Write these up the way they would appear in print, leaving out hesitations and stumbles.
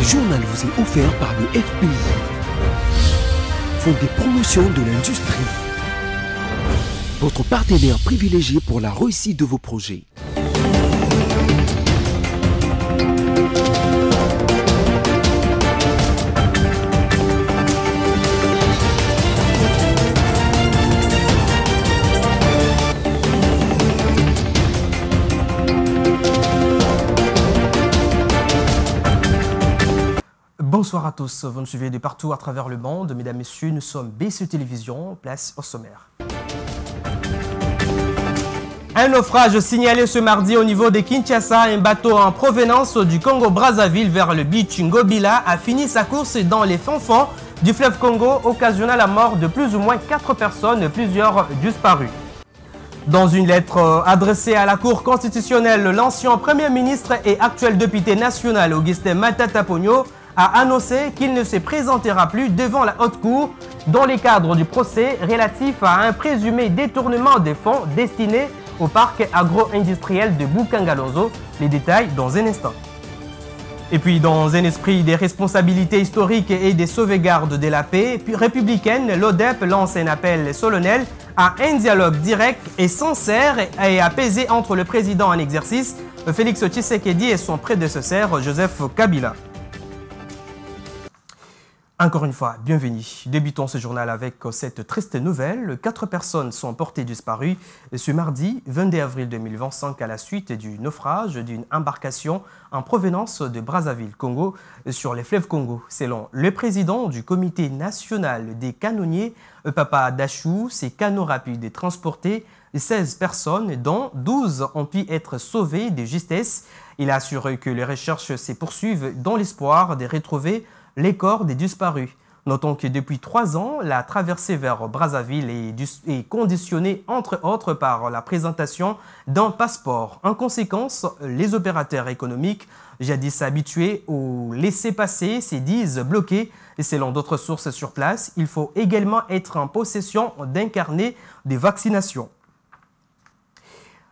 Ce journal vous est offert par le FPI, Fonds des promotions de l'industrie, votre partenaire privilégié pour la réussite de vos projets. Bonsoir à tous, vous nous suivez de partout à travers le monde. Mesdames, Messieurs, nous sommes BCE Télévision, place au sommaire. Un naufrage signalé ce mardi au niveau de Kinshasa. Un bateau en provenance du Congo-Brazzaville vers le beach Ngobila a fini sa course dans les fonds du fleuve Congo, occasionnant la mort de plus ou moins 4 personnes, plusieurs disparus. Dans une lettre adressée à la Cour constitutionnelle, l'ancien Premier ministre et actuel député national Augustin Matata Ponyo a annoncé qu'il ne se présentera plus devant la haute cour dans le cadre du procès relatif à un présumé détournement des fonds destinés au parc agro-industriel de Bukangalonzo. Les détails dans un instant. Et puis, dans un esprit des responsabilités historiques et des sauvegardes de la paix républicaine, l'ODEP lance un appel solennel à un dialogue direct et sincère et apaisé entre le président en exercice, Félix Tshisekedi, et son prédécesseur, Joseph Kabila. Encore une fois, bienvenue. Débutons ce journal avec cette triste nouvelle. 4 personnes sont portées disparues ce mardi 22 avril 2025 à la suite du naufrage d'une embarcation en provenance de Brazzaville, Congo, sur les fleuves Congo. Selon le président du comité national des canonniers, Papa Dachou, ces canots rapides transportaient 16 personnes, dont 12 ont pu être sauvées de justesse. Il a assuré que les recherches se poursuivent dans l'espoir de retrouver les corps des disparus. Notons que depuis 3 ans, la traversée vers Brazzaville est conditionnée entre autres par la présentation d'un passeport. En conséquence, les opérateurs économiques, jadis habitués au laisser-passer, se disent bloqués. Et selon d'autres sources sur place, il faut également être en possession d'un carnet de vaccination.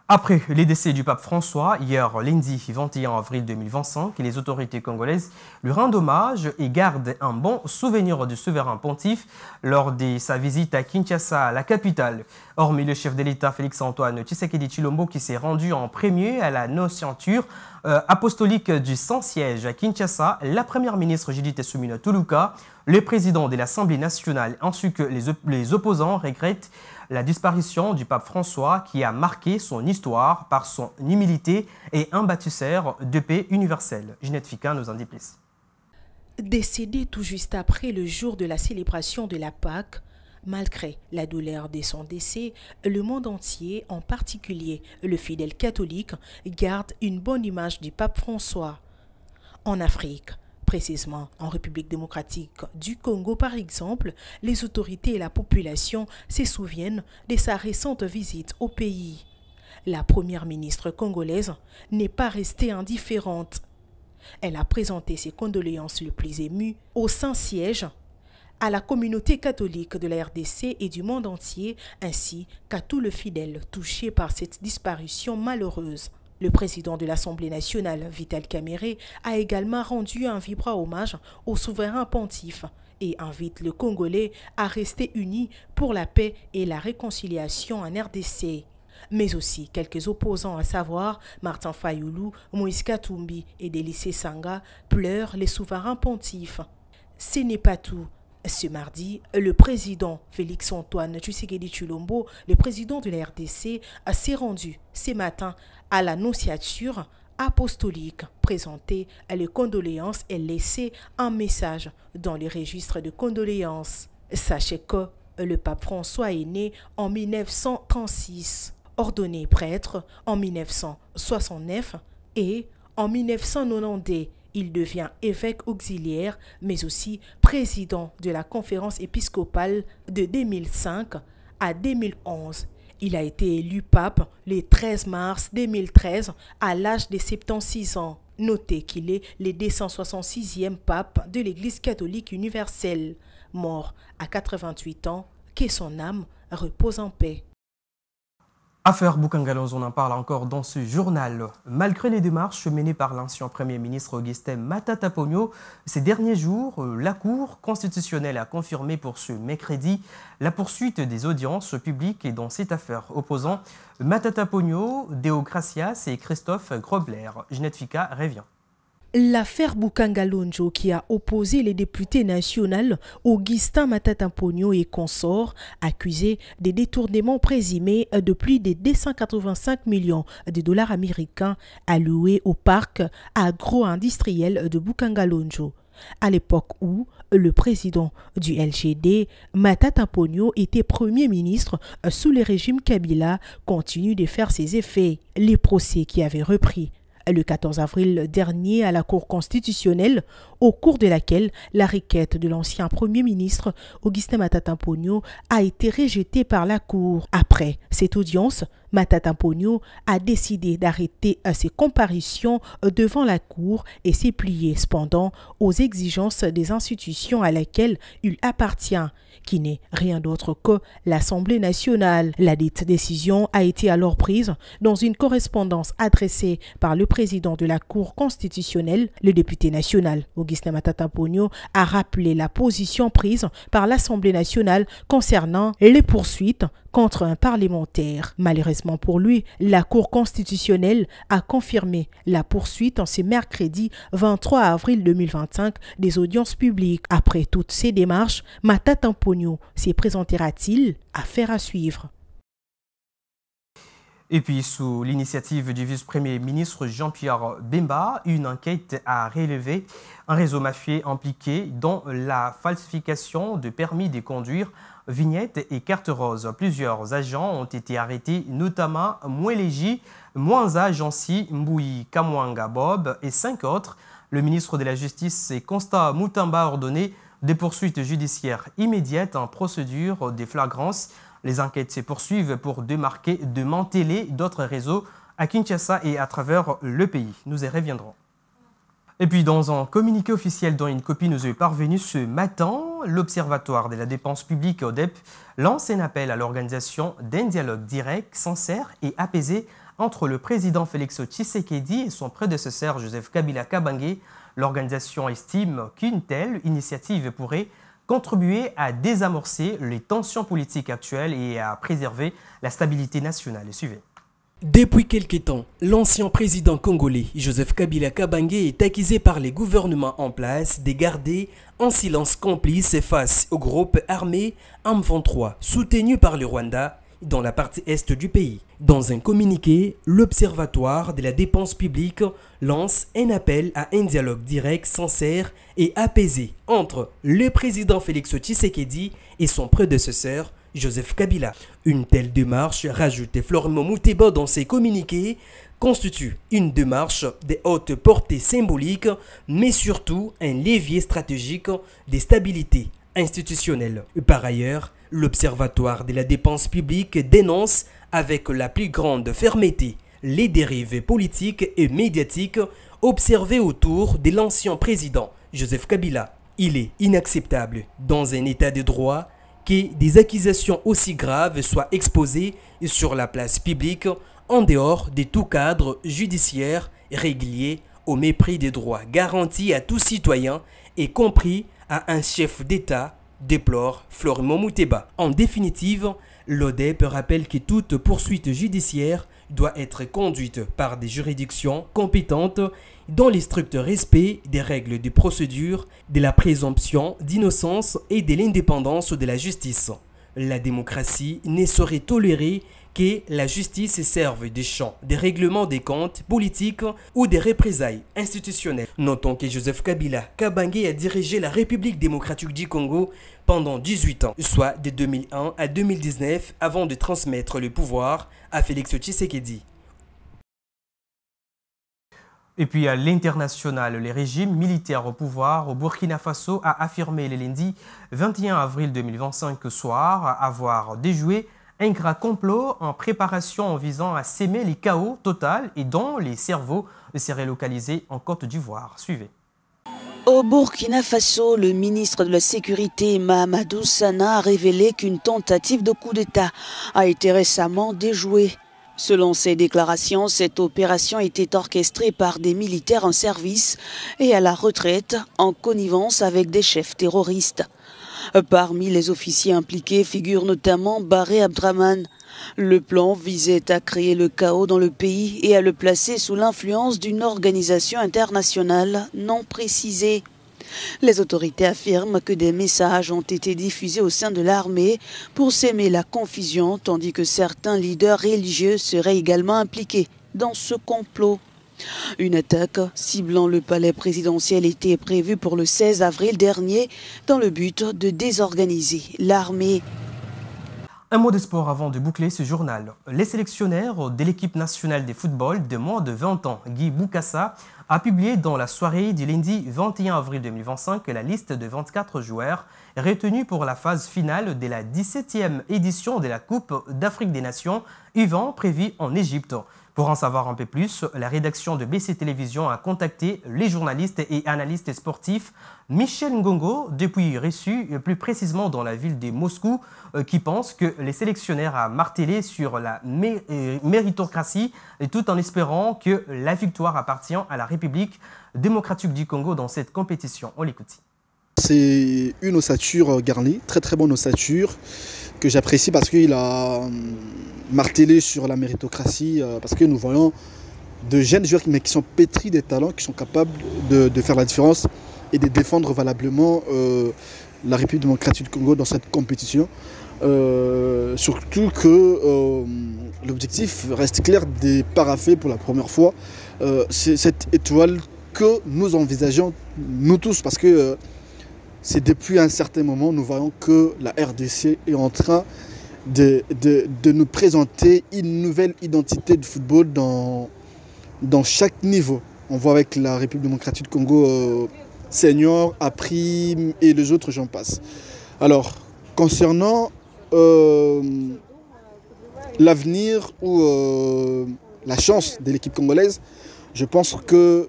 Après les décès du pape François, hier lundi 21 avril 2025, les autorités congolaises lui rendent hommage et gardent un bon souvenir du souverain pontife lors de sa visite à Kinshasa, la capitale. Hormis le chef de l'État Félix-Antoine Tshisekedi Tshilombo qui s'est rendu en premier à la nociature apostolique du Saint-Siège à Kinshasa, la première ministre Judith Suminwa Tuluka, le président de l'Assemblée nationale ainsi que les opposants regrettent la disparition du pape François qui a marqué son histoire par son humilité et un bâtisseur de paix universelle. Ginette Fika nous en dit plus. Décédé tout juste après le jour de la célébration de la Pâque, malgré la douleur de son décès, le monde entier, en particulier le fidèle catholique, garde une bonne image du pape François. En Afrique, précisément en République démocratique du Congo par exemple, les autorités et la population se souviennent de sa récente visite au pays. La première ministre congolaise n'est pas restée indifférente. Elle a présenté ses condoléances les plus émues au Saint-Siège, à la communauté catholique de la RDC et du monde entier, ainsi qu'à tous les fidèles touchés par cette disparition malheureuse. Le président de l'Assemblée nationale, Vital Kamerhe, a également rendu un vibrant hommage au souverain pontife et invite le Congolais à rester unis pour la paix et la réconciliation en RDC. Mais aussi quelques opposants, à savoir Martin Fayoulou, Moïse Katumbi et Délicé Sanga, pleurent les souverains pontifes. Ce n'est pas tout. Ce mardi, le président Félix-Antoine Tshisekedi Tshilombo, le président de la RDC, s'est rendu ce matin à la nociature apostolique, présenté les condoléances et laissé un message dans les registres de condoléances. Sachez que le pape François est né en 1936, ordonné prêtre en 1969 et en 1992. Il devient évêque auxiliaire, mais aussi président de la conférence épiscopale de 2005 à 2011. Il a été élu pape le 13 mars 2013 à l'âge de 76 ans. Notez qu'il est le 266e pape de l'Église catholique universelle, mort à 88 ans, que son âme repose en paix. Affaire Boukangalonze, on en parle encore dans ce journal. Malgré les démarches menées par l'ancien Premier ministre Augustin Matata Ponyo, ces derniers jours, la Cour constitutionnelle a confirmé pour ce mercredi la poursuite des audiences publiques dans cette affaire opposant Matata Ponyo, Deo Gracias et Christophe Grobler. Ginette Fika revient. L'affaire Boukangalonze qui a opposé les députés nationaux Augustin Matata Ponyo et consorts accusés des détournements présumés de plus de 285 millions de dollars américains alloués au parc agro-industriel de Boukangalonze. À l'époque où le président du LGD, Matata Ponyo, était Premier ministre sous le régime Kabila, continue de faire ses effets. Les procès qui avaient repris le 14 avril dernier à la Cour constitutionnelle, au cours de laquelle la requête de l'ancien Premier ministre Augustin Matata Ponyo a été rejetée par la Cour. Après cette audience, Matata Ponyo a décidé d'arrêter ses comparutions devant la Cour et s'est plié cependant aux exigences des institutions à laquelle il appartient, qui n'est rien d'autre que l'Assemblée nationale. La dite décision a été alors prise dans une correspondance adressée par le président de la Cour constitutionnelle, le député national. Augustin Matata Ponyo a rappelé la position prise par l'Assemblée nationale concernant les poursuites contre un parlementaire. Malheureusement pour lui, la Cour constitutionnelle a confirmé la poursuite en ce mercredi 23 avril 2025 des audiences publiques. Après toutes ces démarches, Matata Ponyo se présentera-t-il? Affaire à suivre. Et puis, sous l'initiative du vice-premier ministre Jean-Pierre Bemba, une enquête a relevé un réseau mafieux impliqué dans la falsification de permis de conduire, vignettes et cartes roses. Plusieurs agents ont été arrêtés, notamment Moueleji, Mwanza Jansi, Mbouyi Kamwanga Bob et 5 autres. Le ministre de la Justice et Constant Moutamba a ordonné des poursuites judiciaires immédiates en procédure de flagrance. Les enquêtes se poursuivent pour démanteler d'autres réseaux à Kinshasa et à travers le pays. Nous y reviendrons. Et puis, dans un communiqué officiel dont une copie nous est parvenue ce matin, l'Observatoire de la dépense publique ODEP lance un appel à l'organisation d'un dialogue direct, sincère et apaisé entre le président Félix Tshisekedi et son prédécesseur Joseph Kabila Kabange. L'organisation estime qu'une telle initiative pourrait contribuer à désamorcer les tensions politiques actuelles et à préserver la stabilité nationale. Suivez. Depuis quelque temps, l'ancien président congolais Joseph Kabila Kabange est accusé par les gouvernements en place de garder en silence complice face au groupe armé M23 soutenu par le Rwanda dans la partie est du pays. Dans un communiqué, l'Observatoire de la dépense publique lance un appel à un dialogue direct, sincère et apaisé entre le président Félix Tshisekedi et son prédécesseur Joseph Kabila. Une telle démarche, rajoute Florimo Mouteba dans ses communiqués, constitue une démarche de haute portée symbolique, mais surtout un levier stratégique de stabilité institutionnelle. Par ailleurs, l'Observatoire de la dépense publique dénonce avec la plus grande fermeté les dérives politiques et médiatiques observées autour de l'ancien président Joseph Kabila. Il est inacceptable dans un état de droit que des accusations aussi graves soient exposées sur la place publique en dehors de tout cadre judiciaire régulier au mépris des droits garantis à tout citoyen et compris à un chef d'État, déplore Florimo Mouteba. En définitive, l'ODEP rappelle que toute poursuite judiciaire doit être conduite par des juridictions compétentes dans le strict respect des règles de procédure, de la présomption d'innocence et de l'indépendance de la justice. La démocratie ne saurait tolérer que la justice serve de champ des règlements des comptes politiques ou des représailles institutionnelles. Notons que Joseph Kabila Kabange a dirigé la République démocratique du Congo pendant 18 ans, soit de 2001 à 2019, avant de transmettre le pouvoir à Félix Tshisekedi. Et puis à l'international, le régime militaire au pouvoir au Burkina Faso a affirmé le lundi 21 avril 2025 soir avoir déjoué un grand complot en préparation en visant à s'aimer les chaos total et dont les cerveaux seraient localisés en Côte d'Ivoire. Suivez. Au Burkina Faso, le ministre de la Sécurité Mahamadou Sana a révélé qu'une tentative de coup d'État a été récemment déjouée. Selon ses déclarations, cette opération était orchestrée par des militaires en service et à la retraite en connivence avec des chefs terroristes. Parmi les officiers impliqués figure notamment Barré Abdraman. Le plan visait à créer le chaos dans le pays et à le placer sous l'influence d'une organisation internationale non précisée. Les autorités affirment que des messages ont été diffusés au sein de l'armée pour s'aimer la confusion, tandis que certains leaders religieux seraient également impliqués dans ce complot. Une attaque ciblant le palais présidentiel était prévue pour le 16 avril dernier dans le but de désorganiser l'armée. Un mot de sport avant de boucler ce journal. Les sélectionnaires de l'équipe nationale de football de moins de 20 ans, Guy Boukassa, a publié dans la soirée du lundi 21 avril 2025 la liste de 24 joueurs retenus pour la phase finale de la 17e édition de la Coupe d'Afrique des Nations U20 prévue en Égypte. Pour en savoir un peu plus, la rédaction de BC Télévision a contacté les journalistes et analystes sportifs Michel Ngongo, depuis reçu plus précisément dans la ville de Moscou, qui pense que les sélectionnaires a martelé sur la méritocratie tout en espérant que la victoire appartient à la République démocratique du Congo dans cette compétition. On l'écoute. C'est une ossature garnie, très très bonne ossature que j'apprécie parce qu'il a martelé sur la méritocratie, parce que nous voyons de jeunes joueurs mais qui sont pétris des talents, qui sont capables de faire la différence et de défendre valablement la République démocratique du Congo dans cette compétition. Surtout que l'objectif reste clair de paraffer pour la première fois cette étoile que nous envisageons, nous tous, parce que c'est depuis un certain moment, nous voyons que la RDC est en train de nous présenter une nouvelle identité du football dans chaque niveau. On voit avec la République démocratique du Congo senior, A-prime et les autres, j'en passe. Alors, concernant l'avenir ou la chance de l'équipe congolaise, je pense qu'ils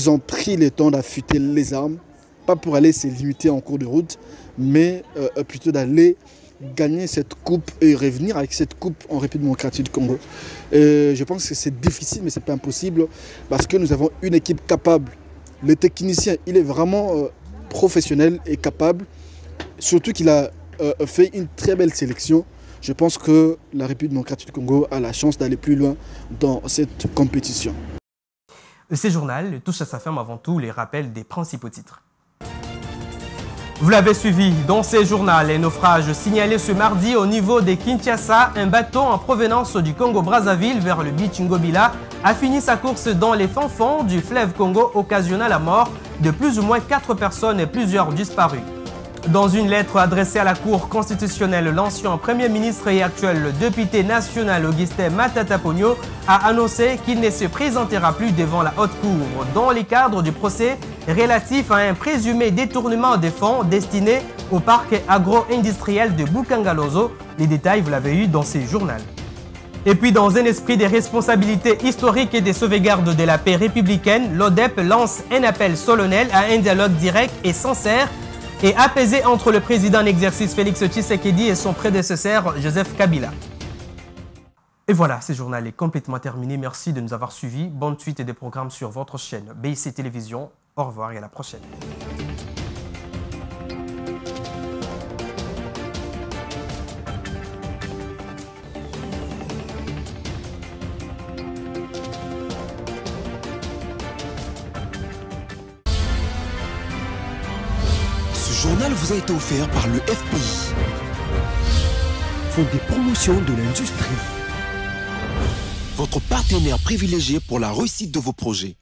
ont pris le temps d'affûter les armes, pas pour aller se limiter en cours de route, mais plutôt d'aller gagner cette coupe et revenir avec cette coupe en République démocratique du Congo. Je pense que c'est difficile, mais ce n'est pas impossible, parce que nous avons une équipe capable. Le technicien, il est vraiment professionnel et capable, surtout qu'il a fait une très belle sélection. Je pense que la République démocratique du Congo a la chance d'aller plus loin dans cette compétition. Ce journal touche à sa fin avant tout les rappels des principaux titres. Vous l'avez suivi dans ces journaux, les naufrages signalés ce mardi au niveau de Kinshasa. Un bateau en provenance du Congo-Brazzaville vers le beach Ngobila a fini sa course dans les fins fonds du fleuve Congo, occasionnant la mort de plus ou moins 4 personnes et plusieurs disparus. Dans une lettre adressée à la Cour constitutionnelle, l'ancien Premier ministre et actuel député national Augustin Matata Pogno a annoncé qu'il ne se présentera plus devant la Haute Cour dans le cadre du procès relatif à un présumé détournement des fonds destinés au parc agro-industriel de Bukangalozo. Les détails, vous l'avez eu dans ces journaux. Et puis, dans un esprit de responsabilité historique et de sauvegarde de la paix républicaine, l'ODEP lance un appel solennel à un dialogue direct et sincère et apaisé entre le président en exercice Félix Tshisekedi et son prédécesseur Joseph Kabila. Et voilà, ce journal est complètement terminé. Merci de nous avoir suivis. Bonne suite des programmes sur votre chaîne BIC Télévision. Au revoir et à la prochaine. Ce journal vous a été offert par le FPI, Fonds des promotions de l'industrie, votre partenaire privilégié pour la réussite de vos projets.